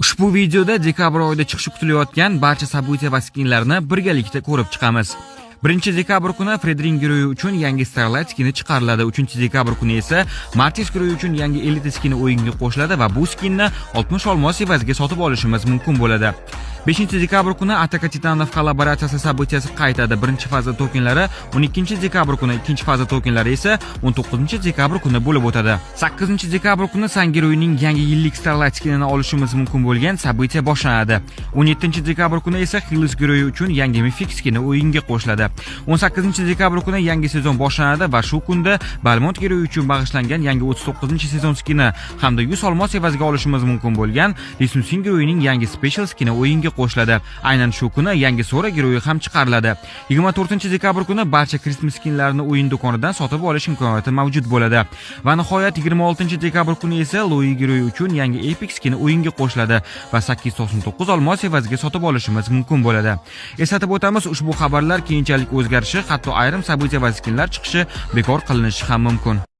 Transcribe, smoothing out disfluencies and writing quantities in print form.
Ushbu videoda dekabr oyida chiqishi kutilayotgan barcha события va skinlarni birgalikda ko'rib chiqamiz. 1-dekabr kuni Fredrin Giroy uchun yangi Starlight skini chiqariladi. 3-dekabr kuni esa Martis Giroy uchun yangi Elite skini o'yinga qo'shiladi va bu skinni 60 olmos evaziga sotib olishimiz mumkin bo'ladi. 5-dekabr kuni Ataka Titanov kollaboratsiyasi событияsi qaytadi. 1-faza tokenlari 12-dekabr kuni, 2-faza tokenlari esa 19-dekabr kuni bo'lib o'tadi. 8-dekabr kuni San Giroyning yangi yillik Starlight skinini olishimiz mumkin bo'lgan события boshlanadi. 17-dekabr kuni esa Hills Giroy uchun yangi Mythic skini o'yinga qo'shiladi. 18-dekabr kuni yangi sezon boshlanadi va shu kunda Balmont Giroy uchun bag'ishlangan yangi 39-sezon skini hamda 100 olmos evaziga olishimiz mumkin bo'lgan Lisun Giroyning yangi Special skini o'yinga qo'shiladi. Aynan shu kuni yangi Sora Giroyi ham chiqariladi. 24-dekabr kuni barcha Christmas skinlarini o'yin do'konidan sotib olish imkoniyati mavjud bo'ladi. Va nihoyat 26-dekabr kuni esa Louis Giroy uchun yangi Epic skini o'yinga qo'shiladi va 899 olmos evaziga sotib olishimiz mumkin bo'ladi. Eslatib o'tamiz, ushbu xabarlar keyinchalik o'zgarishi, hatto ayrim события va skinlar chiqishi bekor qilinishi ham mumkin.